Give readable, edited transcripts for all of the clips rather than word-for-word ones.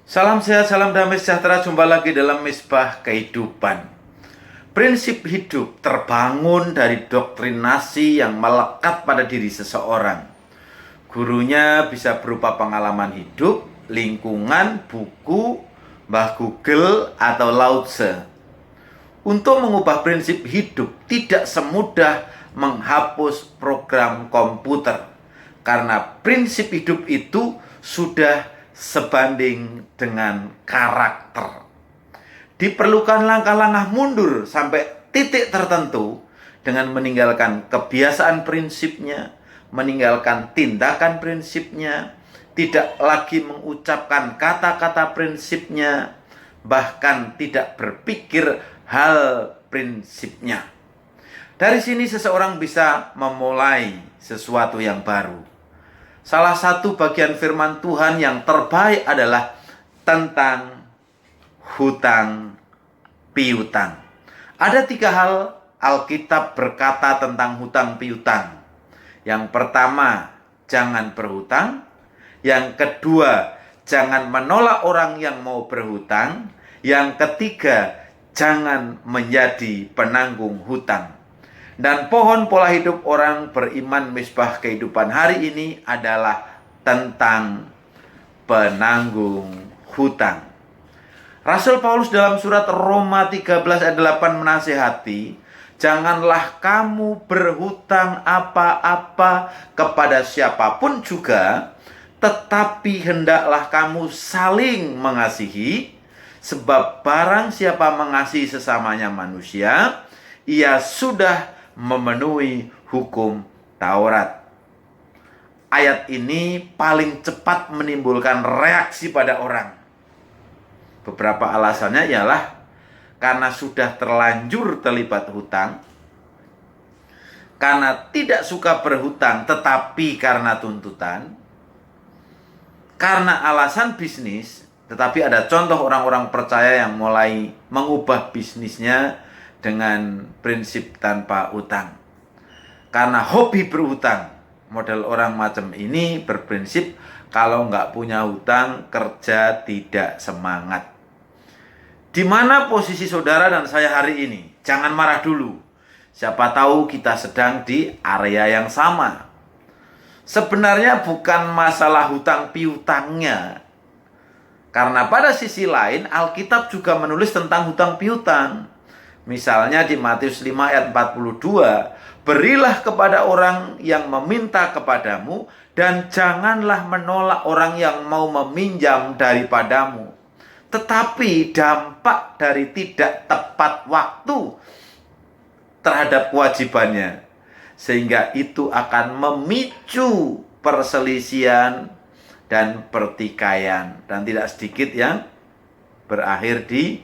Salam sehat, salam damai sejahtera. Jumpa lagi dalam Misbah Kehidupan. Prinsip hidup terbangun dari doktrinasi yang melekat pada diri seseorang. Gurunya bisa berupa pengalaman hidup, lingkungan, buku, Mbah Google, atau Lao Tse. Untuk mengubah prinsip hidup tidak semudah menghapus program komputer, karena prinsip hidup itu sudah sebanding dengan karakter. Diperlukan langkah-langkah mundur sampai titik tertentu dengan meninggalkan kebiasaan prinsipnya, meninggalkan tindakan prinsipnya, tidak lagi mengucapkan kata-kata prinsipnya, bahkan tidak berpikir hal prinsipnya. Dari sini seseorang bisa memulai sesuatu yang baru. Salah satu bagian firman Tuhan yang terbaik adalah tentang hutang piutang. Ada 3 hal Alkitab berkata tentang hutang piutang. Yang pertama, jangan berhutang. Yang kedua, jangan menolak orang yang mau berhutang. Yang ketiga, jangan menjadi penanggung hutang. Dan pohon pola hidup orang beriman Misbah Kehidupan hari ini adalah tentang penanggung hutang. Rasul Paulus dalam surat Roma 13 ayat 8 menasihati, janganlah kamu berhutang apa-apa kepada siapapun juga, tetapi hendaklah kamu saling mengasihi, sebab barang siapa mengasihi sesamanya manusia, ia sudah memenuhi hukum Taurat. Ayat ini paling cepat menimbulkan reaksi pada orang. Beberapa alasannya ialah karena sudah terlanjur terlibat hutang, karena tidak suka berhutang tetapi karena tuntutan, karena alasan bisnis. Tetapi ada contoh orang-orang percaya yang mulai mengubah bisnisnya dengan prinsip tanpa utang. Karena hobi berhutang. Model orang macam ini berprinsip kalau nggak punya hutang, kerja tidak semangat. Di mana posisi saudara dan saya hari ini? Jangan marah dulu. Siapa tahu kita sedang di area yang sama. Sebenarnya bukan masalah hutang piutangnya. Karena pada sisi lain Alkitab juga menulis tentang hutang piutang. Misalnya di Matius 5 ayat 42, berilah kepada orang yang meminta kepadamu, dan janganlah menolak orang yang mau meminjam daripadamu. Tetapi dampak dari tidak tepat waktu terhadap kewajibannya, sehingga itu akan memicu perselisihan dan pertikaian. Dan tidak sedikit yang berakhir di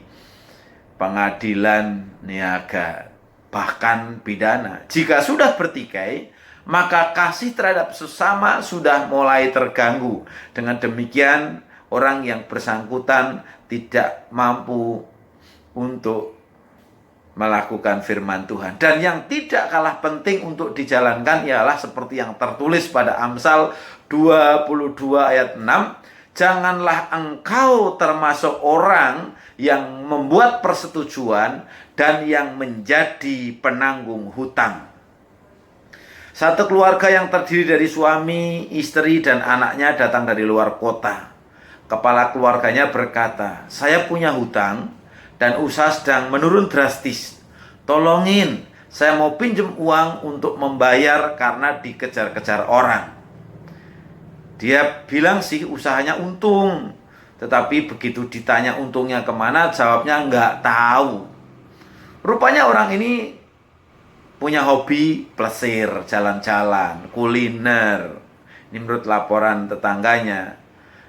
pengadilan niaga, bahkan pidana. Jika sudah bertikai, maka kasih terhadap sesama sudah mulai terganggu. Dengan demikian, orang yang bersangkutan tidak mampu untuk melakukan firman Tuhan. Dan yang tidak kalah penting untuk dijalankan ialah seperti yang tertulis pada Amsal 22 ayat 6. Janganlah engkau termasuk orang yang membuat persetujuan dan yang menjadi penanggung hutang. Satu keluarga yang terdiri dari suami, istri, dan anaknya datang dari luar kota. Kepala keluarganya berkata, saya punya hutang dan usaha sedang menurun drastis. Tolongin, saya mau pinjam uang untuk membayar karena dikejar-kejar orang. Dia bilang sih usahanya untung, tetapi begitu ditanya untungnya kemana, jawabnya nggak tahu. Rupanya orang ini punya hobi plesir, jalan-jalan, kuliner. Ini menurut laporan tetangganya.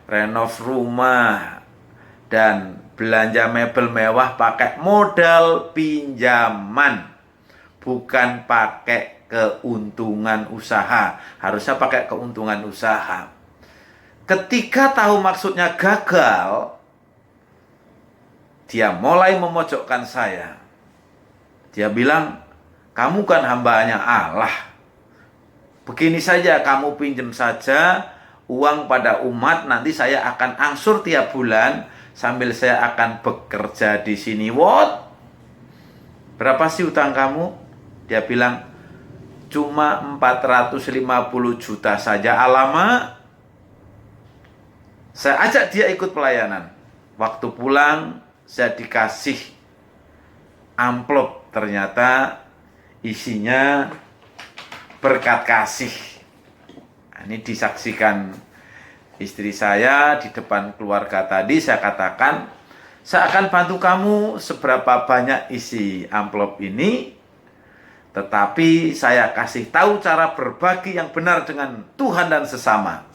Renov rumah dan belanja mebel mewah pakai modal pinjaman, bukan pakai keuntungan usaha. Harusnya pakai keuntungan usaha. Ketika tahu maksudnya gagal, dia mulai memojokkan saya. Dia bilang, kamu kan hambanya Allah. Begini saja, kamu pinjam saja uang pada umat, nanti saya akan angsur tiap bulan sambil saya akan bekerja di sini. What? Berapa sih utang kamu? Dia bilang, cuma 450 juta saja. Alamak. Saya ajak dia ikut pelayanan. Waktu pulang, saya dikasih amplop. Ternyata isinya berkat kasih. Ini disaksikan istri saya di depan keluarga tadi. Saya katakan, saya akan bantu kamu seberapa banyak isi amplop ini. Tetapi saya kasih tahu cara berbagi yang benar dengan Tuhan dan sesama.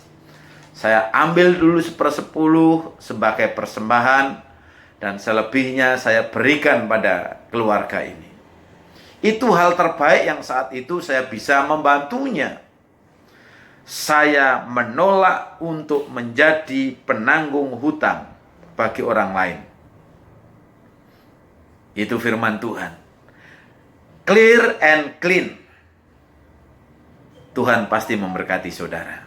Saya ambil dulu 1/10 sebagai persembahan, dan selebihnya saya berikan pada keluarga ini. Itu hal terbaik yang saat itu saya bisa membantunya. Saya menolak untuk menjadi penanggung hutang bagi orang lain. Itu firman Tuhan. Clear and clean. Tuhan pasti memberkati saudara.